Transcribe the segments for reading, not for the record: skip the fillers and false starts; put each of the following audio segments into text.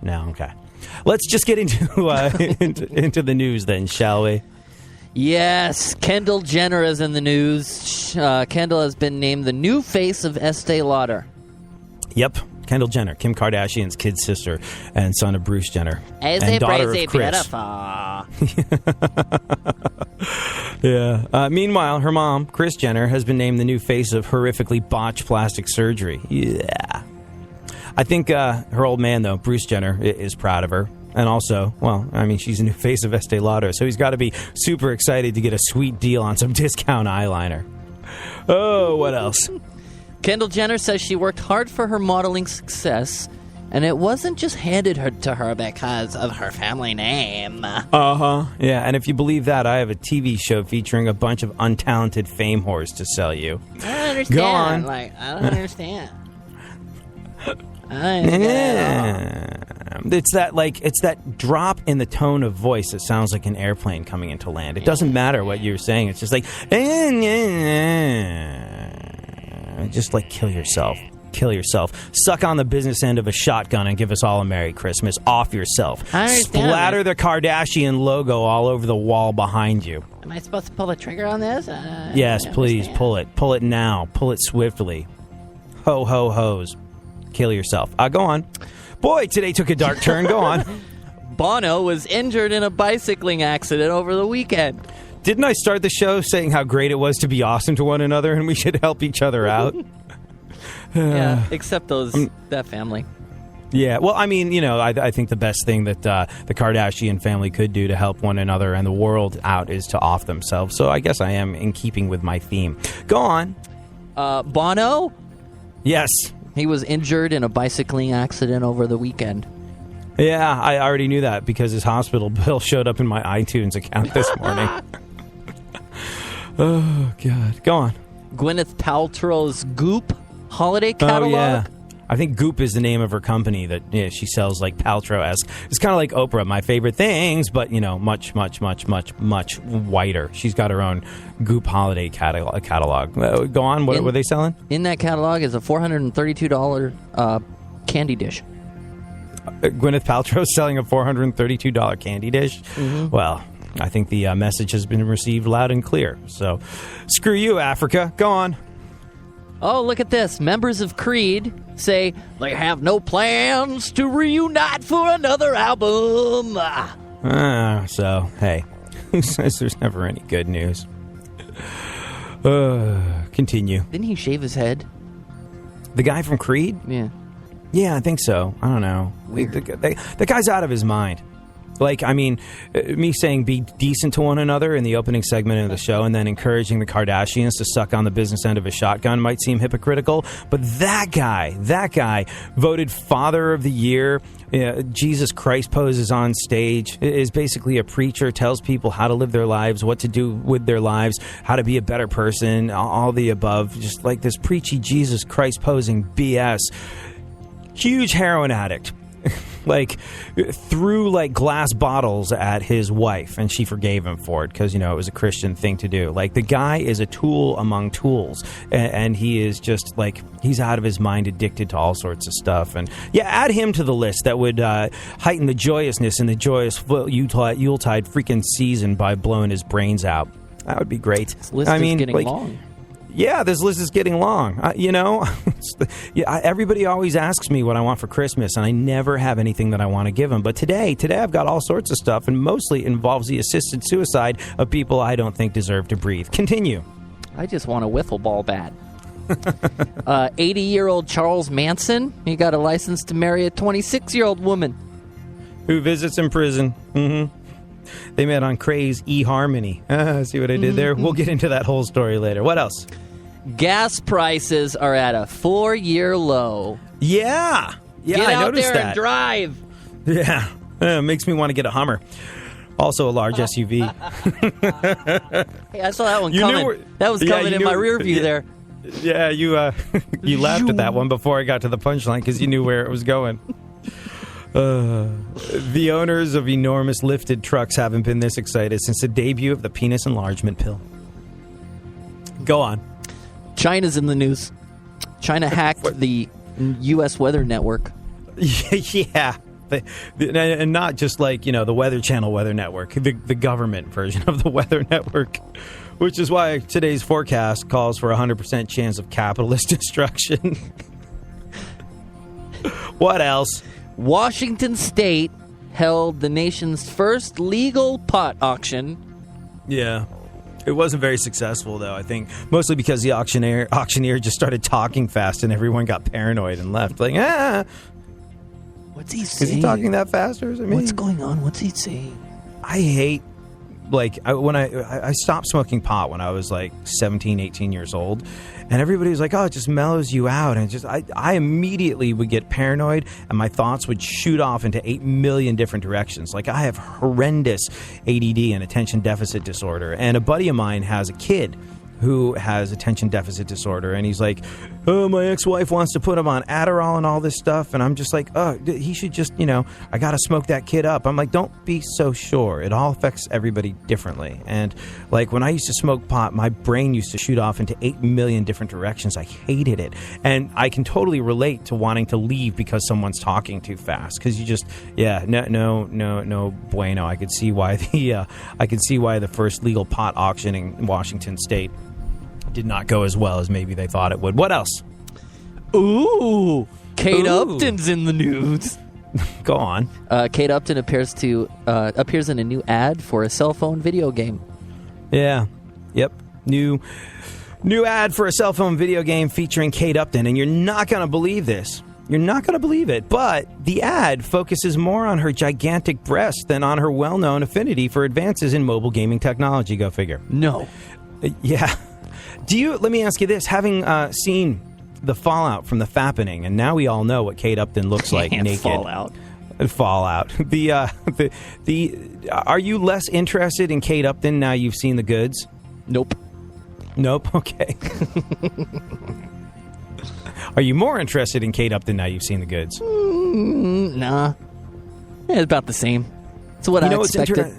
No, okay. Let's just get into into the news then, shall we? Yes, Kendall Jenner is in the news. Kendall has been named the new face of Estee Lauder. Yep. Kendall Jenner, Kim Kardashian's kid sister and son of Bruce Jenner. And daughter of Chris. Yeah. Meanwhile, her mom, Kris Jenner, has been named the new face of horrifically botched plastic surgery. Yeah. I think her old man, though, Bruce Jenner, is proud of her. And also, well, I mean, she's a new face of Estee Lauder, so he's got to be super excited to get a sweet deal on some discount eyeliner. Oh, what else? Kendall Jenner says she worked hard for her modeling success, and it wasn't just handed to her because of her family name. Uh-huh. Yeah, and if you believe that, I have a TV show featuring a bunch of untalented fame whores to sell you. I don't understand. Go on. I don't understand. It's that drop in the tone of voice that sounds like an airplane coming into land. It doesn't matter what you're saying. It's just like, just like kill yourself. Kill yourself. Suck on the business end of a shotgun and give us all a Merry Christmas. Off yourself. Splatter the Kardashian logo all over the wall behind you. Am I supposed to pull the trigger on this? Yes, please, pull it. Pull it now. Pull it swiftly. Ho, ho, hoes. Kill yourself. Go on. Boy, today took a dark turn. Go on. Bono was injured in a bicycling accident over the weekend. Didn't I start the show saying how great it was to be awesome to one another and we should help each other out? Yeah, except that family. Yeah, well, I mean, I think the best thing that the Kardashian family could do to help one another and the world out is to off themselves. So I guess I am in keeping with my theme. Go on. Bono? Yes. He was injured in a bicycling accident over the weekend. Yeah, I already knew that because his hospital bill showed up in my iTunes account this morning. Oh, God. Go on. Gwyneth Paltrow's Goop holiday catalog. Oh, yeah. I think Goop is the name of her company that she sells like Paltrow-esque. It's kind of like Oprah, my favorite things, but, much, much, much, much, much whiter. She's got her own Goop holiday catalog. Go on. What were they selling? In that catalog is a $432 candy dish. Gwyneth Paltrow selling a $432 candy dish? Mm-hmm. Well, I think the message has been received loud and clear. So, screw you, Africa. Go on. Oh, look at this. Members of Creed say they have no plans to reunite for another album. So, hey, who says there's never any good news? Continue. Didn't he shave his head? The guy from Creed? Yeah. Yeah, I think so. I don't know. The guy's out of his mind. Like, I mean, me saying be decent to one another in the opening segment of the show and then encouraging the Kardashians to suck on the business end of a shotgun might seem hypocritical. But that guy voted Father of the Year. Jesus Christ poses on stage, is basically a preacher, tells people how to live their lives, what to do with their lives, how to be a better person, all the above. Just like this preachy Jesus Christ posing BS. Huge heroin addict. Like, threw, like, glass bottles at his wife, and she forgave him for it because, it was a Christian thing to do. Like, the guy is a tool among tools, and he is just, like, he's out of his mind, addicted to all sorts of stuff. And, yeah, add him to the list. That would heighten the joyousness in the joyous Yuletide freaking season by blowing his brains out. That would be great. This list is getting long. Yeah, this list is getting long. Everybody always asks me what I want for Christmas, and I never have anything that I want to give them. But today I've got all sorts of stuff, and mostly involves the assisted suicide of people I don't think deserve to breathe. Continue. I just want a wiffle ball bat. 80-year-old Charles Manson, he got a license to marry a 26-year-old woman. Who visits in prison. Mm-hmm. They met on Craze eHarmony. See what I did there? We'll get into that whole story later. What else? Gas prices are at a 4-year low. Yeah. Yeah, I noticed that. Get out there and drive. Yeah. Makes me want to get a Hummer. Also a large SUV. Hey, I saw that one coming. That was coming in my rear view there. Yeah, you laughed at that one before I got to the punchline because you knew where it was going. The owners of enormous lifted trucks haven't been this excited since the debut of the penis enlargement pill. Go on. China's in the news. China hacked the U.S. Weather Network. Yeah. And not just like, the Weather Channel Weather Network, the government version of the Weather Network, which is why today's forecast calls for a 100% chance of capitalist destruction. What else? Washington State held the nation's first legal pot auction. Yeah. It wasn't very successful, though, I think. Mostly because the auctioneer just started talking fast and everyone got paranoid and left. Like, What's he saying? Is he talking that fast? Or is it me? What's going on? What's he saying? I hate, when I stopped smoking pot when I was like 17, 18 years old. And everybody was like, oh, it just mellows you out. And I immediately would get paranoid and my thoughts would shoot off into 8 million different directions. Like, I have horrendous ADD and attention deficit disorder. And a buddy of mine has a kid who has attention deficit disorder, and he's like, oh, my ex-wife wants to put him on Adderall and all this stuff, and I'm just like, oh, he should just, I gotta smoke that kid up. I'm like, don't be so sure. It all affects everybody differently. And like, when I used to smoke pot, my brain used to shoot off into 8 million different directions. I hated it, and I can totally relate to wanting to leave because someone's talking too fast, because you just, no bueno. I could see why the first legal pot auction in Washington State did not go as well as maybe they thought it would. What else? Ooh, Kate Upton's in the news. Go on. Kate Upton appears in a new ad for a cell phone video game. Yeah. Yep. New ad for a cell phone video game featuring Kate Upton, and you're not going to believe this. You're not going to believe it, but the ad focuses more on her gigantic breasts than on her well-known affinity for advances in mobile gaming technology. Go figure. No. Yeah. Let me ask you this, having seen the fallout from the fappening, and now we all know what Kate Upton looks like naked. Fallout. Are you less interested in Kate Upton now you've seen the goods? Nope. Okay. Are you more interested in Kate Upton now you've seen the goods? Nah. It's about the same. It's what I expected.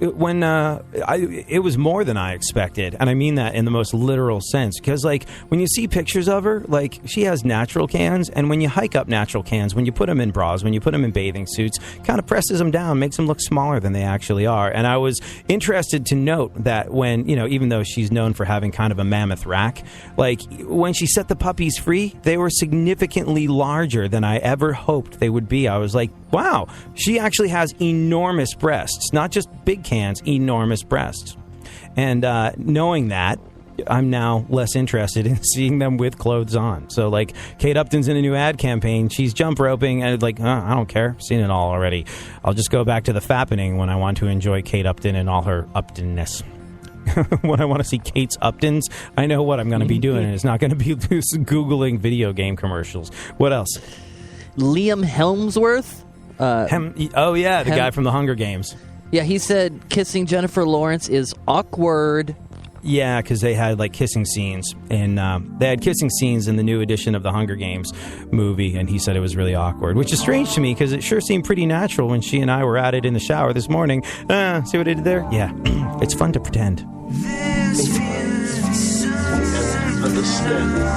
It was more than I expected, and I mean that in the most literal sense, because like when you see pictures of her, like she has natural cans, and when you hike up natural cans, when you put them in bras, when you put them in bathing suits, kind of presses them down, makes them look smaller than they actually are. And I was interested to note that when, even though she's known for having kind of a mammoth rack, like when she set the puppies free, they were significantly larger than I ever hoped they would be. I was like, wow, she actually has enormous breasts, not just big cans, enormous breasts. And knowing that, I'm now less interested in seeing them with clothes on. So like, Kate Upton's in a new ad campaign, she's jump roping, and like, I don't care, I've seen it all already. I'll just go back to the fappening when I want to enjoy Kate Upton and all her Uptonness. When I want to see Kate's Uptons, I know what I'm going to be doing, and it's not going to be Googling video game commercials. What else? Liam Hemsworth. The guy from the Hunger Games. Yeah, he said kissing Jennifer Lawrence is awkward. Yeah, because they had like kissing scenes, and they had kissing scenes in the new edition of the Hunger Games movie, and he said it was really awkward, which is strange to me because it sure seemed pretty natural when she and I were at it in the shower this morning. See what I did there? Yeah, it's fun to pretend. This feels understand.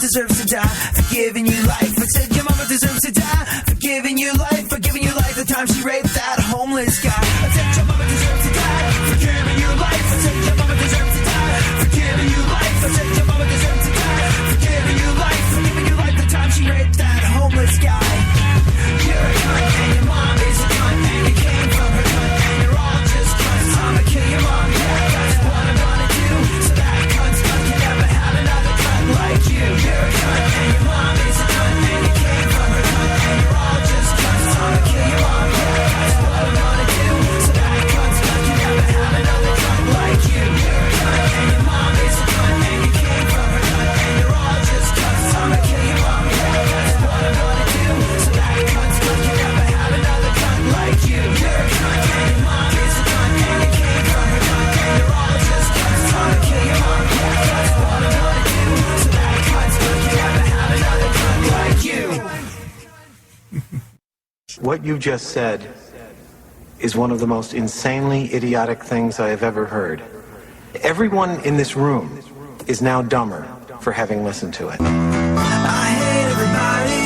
deserves to die for giving you life. I said your mama deserves to die for giving you life, for giving you life the time she raped that homeless guy. I said your mama deserves to die for giving you life. I said your mama deserves to die for giving you life. I said your mama deserves to die for giving you life, for giving you life the time she raped that homeless guy. You're a cunt and your mom is a cunt and you came from her cunt and you're all just cunts. I'ma kill your mom, yeah, that's what I'm gonna do. So that cunt's cunt can never have another cunt like you. You're a cunt and your mom is a cunt and you came from her cunt and you're all just cunts. I'ma kill your mom, yeah, that's what I'm gonna do. So that cunt's cunt can never have another cunt like you. You're a cunt and your mom is a cunt and you came from her cunt and you're all just cunts. I'ma kill your mom, yeah, that's what I'm gonna do. So that cunt's cunt can never have another cunt like you. You're a cunt and your mom is a cunt and you came from her cunt and you're all just cunts. I'ma kill your mom, yeah, that's what I'm gonna do. So that cunt's cunt can never have another cunt like you. What you just said is one of the most insanely idiotic things I have ever heard. Everyone in this room is now dumber for having listened to it. I hate everybody.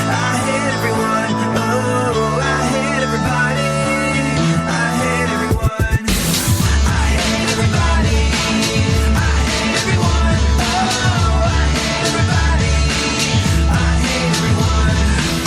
I hate everyone. Oh, I hate everybody. I hate everyone. I hate everybody. I hate everyone. Oh, I hate everybody. I hate everyone.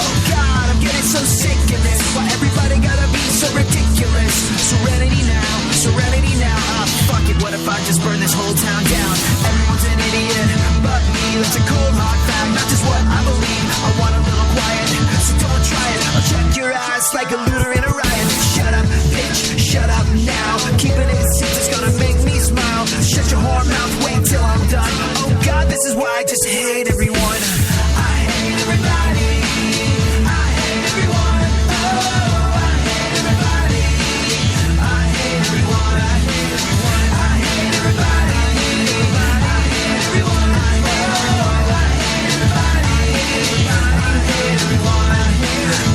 Oh God, I'm getting so sick of this. Why everybody gotta be so ridiculous? Serenity now, serenity now. Ah, fuck it. What if I just burn this whole town down? Everyone's an idiot but me. That's a cold hard fact, not just what I believe. I want a little quiet, so don't try it. I'll check your eyes like a looter in a riot. Shut up, bitch, shut up now. Keeping it secret's gonna make me smile. Shut your whore mouth, wait till I'm done. Oh God, this is why I just hate everyone. I hate everybody. I hate everyone. Oh, I hate everybody. I hate everyone. I hate everyone. I hate everybody. I hate everyone. I hate everyone.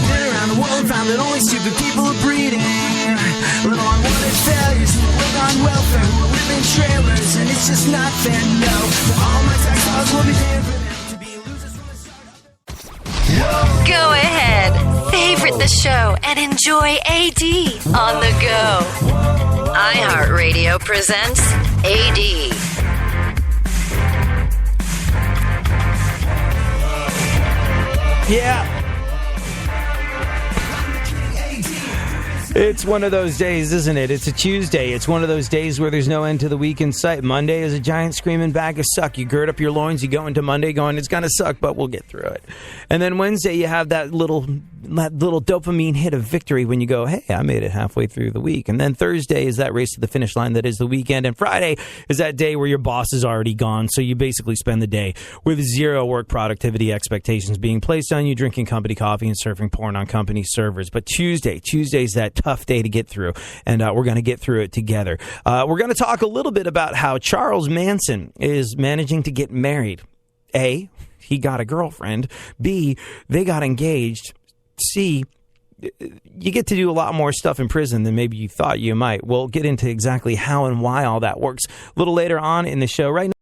Been around the world, found that only stupid people are breeding. Little unwanted failures who live on welfare, who live in trailers, and it's just not fair, no. So all my tax laws will be there for them to be losers from the start. Go ahead, favorite the show, and enjoy AD on the go. iHeartRadio presents AD. Yeah. It's one of those days, isn't it? It's a Tuesday. It's one of those days where there's no end to the week in sight. Monday is a giant screaming bag of suck. You gird up your loins, you go into Monday going, it's going to suck, but we'll get through it. And then Wednesday, you have that little dopamine hit of victory when you go, hey, I made it halfway through the week. And then Thursday is that race to the finish line that is the weekend. And Friday is that day where your boss is already gone. So you basically spend the day with zero work productivity expectations being placed on you, drinking company coffee and surfing porn on company servers. But Tuesday's that tough day to get through, and we're going to get through it together. We're going to talk a little bit about how Charles Manson is managing to get married. A, he got a girlfriend. B, they got engaged. C, you get to do a lot more stuff in prison than maybe you thought you might. We'll get into exactly how and why all that works a little later on in the show. Right now,